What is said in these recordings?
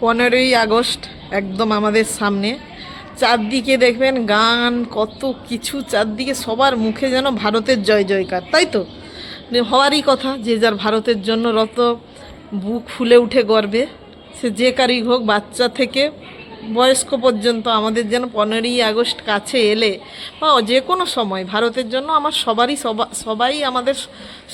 15ই August একদম আমাদের সামনে। চারদিকে দেখবেন গান, কত কিছু, চারদিকে সবার মুখে যেন ভারতের জয় জয়কার, তাই তো হওয়ারই কথা। যে যার ভারতের জন্য রত, বুক ফুলে উঠে গর্বে, সে যে কারই হোক, বাচ্চা থেকে বয়স্ক পর্যন্ত। আমাদের যেন 15ই আগস্ট কাছে এলে বা যে কোনো সময় ভারতের জন্য আমার সবাই আমাদের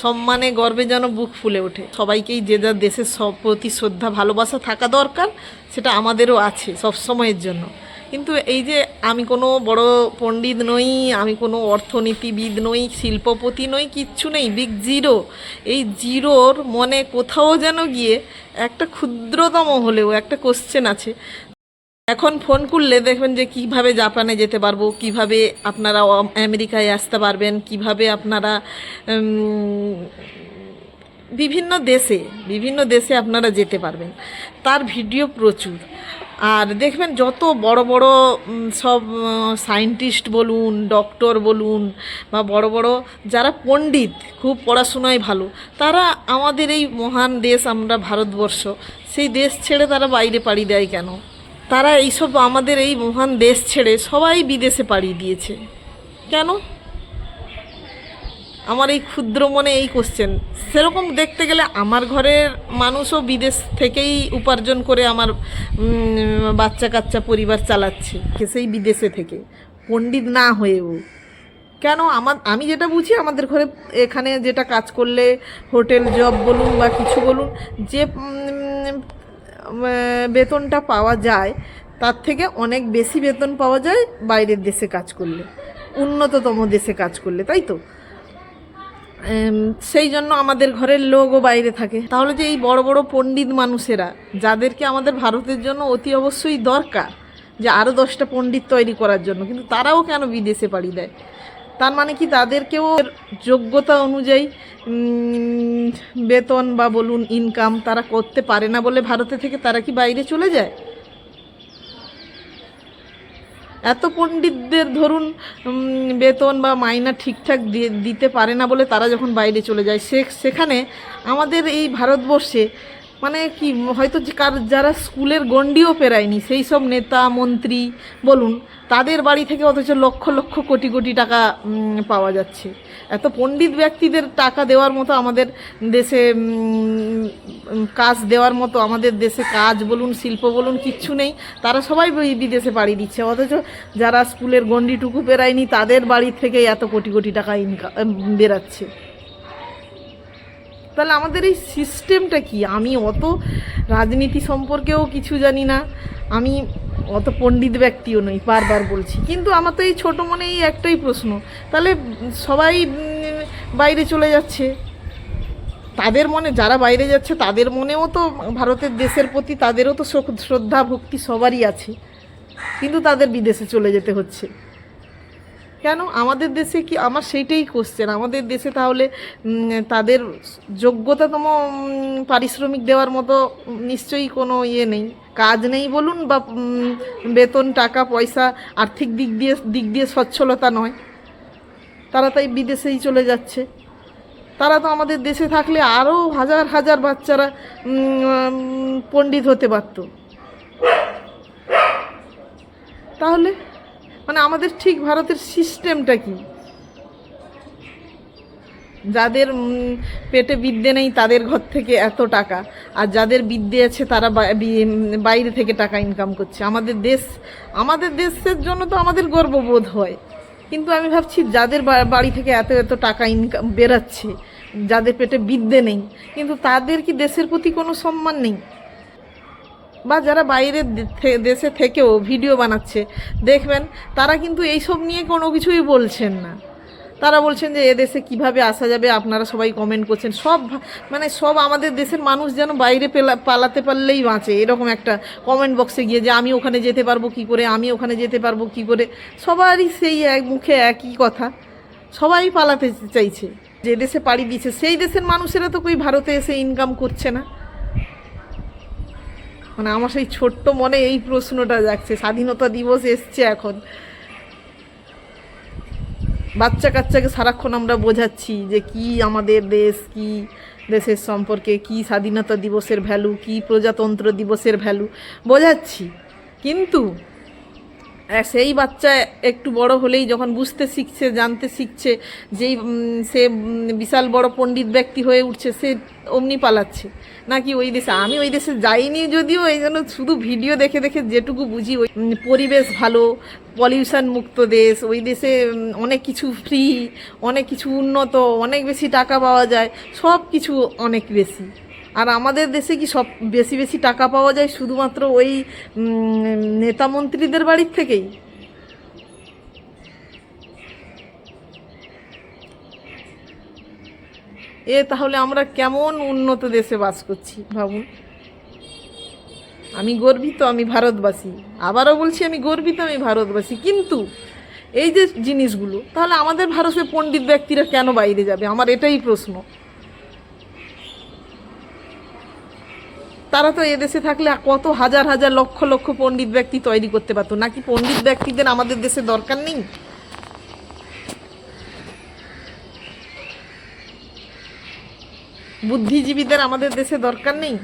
সম্মানে গর্বে যেন বুক ফুলে ওঠে। সবাইকেই যে যার দেশের প্রতি শ্রদ্ধা ভালোবাসা থাকা দরকার, সেটা আমাদেরও আছে সব সময়ের জন্য। কিন্তু এই যে আমি কোনো বড় পণ্ডিত নই, আমি কোনো অর্থনীতিবিদ নই, শিল্পপতি নই, কিচ্ছু নেই, বিগ জিরো। এই জিরোর মনে কোথাও যেন গিয়ে একটা ক্ষুদ্রতম হলেও একটা কোশ্চেন আছে। এখন ফোন করলে দেখবেন যে কিভাবে জাপানে যেতে পারবো, কিভাবে আপনারা আমেরিকায় আসতে পারবেন, কিভাবে আপনারা বিভিন্ন দেশে আপনারা যেতে পারবেন, তার ভিডিও প্রচুর। আর দেখবেন যত বড় বড় সব সায়েন্টিস্ট বলুন, ডক্টর বলুন, বা বড় বড় যারা পণ্ডিত, খুব পড়াশোনায় ভালো, তারা আমাদের এই মহান দেশ আমরা ভারতবর্ষ, সেই দেশ ছেড়ে তারা বাইরে পাড়ি দেয় কেন? তারা এইসব আমাদের এই মহান দেশ ছেড়ে সবাই বিদেশে পাড়ি দিয়েছে কেন? আমার এই ক্ষুদ্র মনে এই কোশ্চেন। সেরকম দেখতে গেলে আমার ঘরের মানুষও বিদেশ থেকেই উপার্জন করে আমার বাচ্চা কাচ্চা পরিবার চালাচ্ছে, সেই বিদেশে থেকে, পণ্ডিত না হয়েও। কেন? আমি যেটা বুঝি, আমাদের ঘরে এখানে যেটা কাজ করলে হোটেল জব বলুন বা কিছু বলুন, যে বেতনটা পাওয়া যায় তার থেকে অনেক বেশি বেতন পাওয়া যায় বাইরের দেশে কাজ করলে, উন্নততম দেশে কাজ করলে, তাই তো? সেই জন্য আমাদের ঘরের লোকও বাইরে থাকে। তাহলে যে এই বড় বড় পণ্ডিত মানুষেরা, যাদেরকে আমাদের ভারতের জন্য অতি অবশ্যই দরকার যে আরও 10টা পণ্ডিত তৈরি করার জন্য, কিন্তু তারাও কেন বিদেশে পাড়ি দেয়? তার মানে কি তাদেরকেও যোগ্যতা অনুযায়ী বেতন বা বলুন ইনকাম তারা করতে পারে না বলে ভারতে থেকে তারা কি বাইরে চলে যায়? এত পণ্ডিতদের ধরুন বেতন বা মাইনা ঠিকঠাক দিতে পারে না বলে তারা যখন বাইরে চলে যায়, সেখানে আমাদের এই ভারতবর্ষে মানে কি হয়তো যারা স্কুলের গণ্ডিও পেরায়নি, সেই সব নেতা মন্ত্রী বলুন, তাদের বাড়ি থেকে অথচ লক্ষ লক্ষ কোটি কোটি টাকা পাওয়া যাচ্ছে। এত পণ্ডিত ব্যক্তিদের টাকা দেওয়ার মতো আমাদের দেশে, কাজ দেওয়ার মতো আমাদের দেশে কাজ বলুন, শিল্প বলুন, কিচ্ছু নেই। তারা সবাই বিদেশে পাড়ি দিচ্ছে, অথচ যারা স্কুলের গণ্ডিটুকু পেরায়নি তাদের বাড়ি থেকে এত কোটি কোটি টাকা ইনকাম বেরাচ্ছে। তাহলে আমাদের এই সিস্টেমটা কি? আমি অত রাজনীতি সম্পর্কেও কিছু জানি না, আমি অত পণ্ডিত ব্যক্তিও নই, বারবার বলছি, কিন্তু আমার তো এই ছোটো মনে এই একটাই প্রশ্ন, তাহলে সবাই বাইরে চলে যাচ্ছে, তাদের মনে, যারা বাইরে যাচ্ছে তাদের মনেও তো ভারতের দেশের প্রতি তাদেরও তো শ্রদ্ধা ভক্তি সবারই আছে, কিন্তু তাদের বিদেশে চলে যেতে হচ্ছে কেন? আমাদের দেশে কি, আমার সেইটাই কোশ্চেন, আমাদের দেশে তাহলে তাদের যোগ্যতাতম পারিশ্রমিক দেওয়ার মতো নিশ্চয়ই কোনো নেই, কাজ নেই বলুন, বা বেতন টাকা পয়সা আর্থিক দিক দিয়ে সচ্ছলতা নয়, তারা তাই বিদেশেই চলে যাচ্ছে। তারা তো আমাদের দেশে থাকলে আরও হাজার হাজার বাচ্চারা পণ্ডিত হতে পারত। তাহলে মানে আমাদের ঠিক ভারতের সিস্টেমটা কি? যাদের পেটে বিদ্যে নেই তাদের ঘর থেকে এত টাকা, আর যাদের বিদ্যে আছে তারা বাইরে থেকে টাকা ইনকাম করছে। আমাদের দেশের জন্য তো আমাদের গর্ববোধ হয়, কিন্তু আমি ভাবছি যাদের বাড়ি থেকে এত এত টাকা ইনকাম বেরাচ্ছে, যাদের পেটে বিদ্যে নেই, কিন্তু তাদের কি দেশের প্রতি কোনো সম্মান নেই? বা যারা বাইরের দেশে থেকেও ভিডিও বানাচ্ছে দেখবেন, তারা কিন্তু এইসব নিয়ে কোনো কিছুই বলছেন না। তারা বলছেন যে এদেশে কিভাবে আসা যাবে, আপনারা সবাই কমেন্ট করছেন, সব আমাদের দেশের মানুষ যেন বাইরে পালাতে পারলেই বাঁচে, এরকম একটা কমেন্ট বক্সে গিয়ে যে আমি ওখানে যেতে পারবো কী করে, আমি ওখানে যেতে পারবো কী করে। সবারই সেই এক মুখে একই কথা, সবাই পালাতে চাইছে। যে দেশে পাড়ি দিচ্ছে সেই দেশের মানুষেরা তো কই ভারতে এসে ইনকাম করছে না। মানে আমার সেই ছোট্ট মনে এই প্রশ্নটা যাচ্ছে। স্বাধীনতা দিবস এসছে, এখন বাচ্চা কাচ্চাকে সারাক্ষণ আমরা বোঝাচ্ছি যে কি আমাদের দেশ কি, দেশের সম্পর্কে, কি স্বাধীনতা দিবসের ভ্যালু, কি প্রজাতন্ত্র দিবসের ভ্যালু বোঝাচ্ছি। কিন্তু সেই বাচ্চা একটু বড় হলেই যখন বুঝতে শিখছে, জানতে শিখছে, যেই সে বিশাল বড় পণ্ডিত ব্যক্তি হয়ে উঠছে, সে অমনি পালাচ্ছে নাকি ওই দেশে। আমি ওই দেশে যাইনি যদিও, এই জন্য শুধু ভিডিও দেখে দেখে যেটুকু বুঝি, ওই পরিবেশ ভালো, পলিউশন মুক্ত দেশ, ওই দেশে অনেক কিছু ফ্রি, অনেক কিছু উন্নত, অনেক বেশি টাকা পাওয়া যায়, সব কিছু অনেক বেশি। আর আমাদের দেশে কি সব বেশি বেশি টাকা পাওয়া যায় শুধুমাত্র ওই নেতা মন্ত্রীদের বাড়ির থেকেই? তাহলে আমরা কেমন উন্নত দেশে বাস করছি ভাবুন। আমি গর্বিত, আমি ভারতবাসী, আবারও বলছি আমি গর্বিত, আমি ভারতবাসী। কিন্তু এই যে জিনিসগুলো, তাহলে আমাদের ভারতের পণ্ডিত ব্যক্তিরা কেন বাইরে যাবে? আমার এটাই প্রশ্ন। তারা তো এদেশে থাকলে কত হাজার হাজার লক্ষ লক্ষ পণ্ডিত ব্যক্তি তৈরি করতে পারতো। নাকি পণ্ডিত ব্যক্তিদের আমাদের দেশে দরকার নেই? বুদ্ধিজীবীদের আমাদের দেশে দরকার নেই?